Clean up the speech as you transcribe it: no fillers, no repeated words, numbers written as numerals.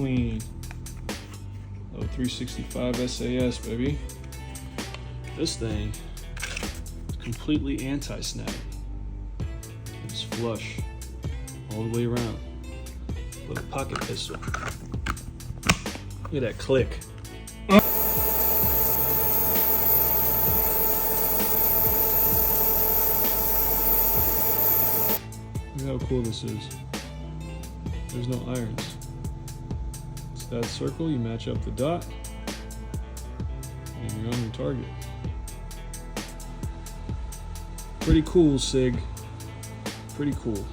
clean. Oh, 365 SAS, baby. This thing is completely anti-snag. It's flush all the way around. Little pocket pistol. Look at that click. Look how cool this is. There's no irons. It's that circle, you match up the dot, and you're on your target. Pretty cool, Sig. Pretty cool.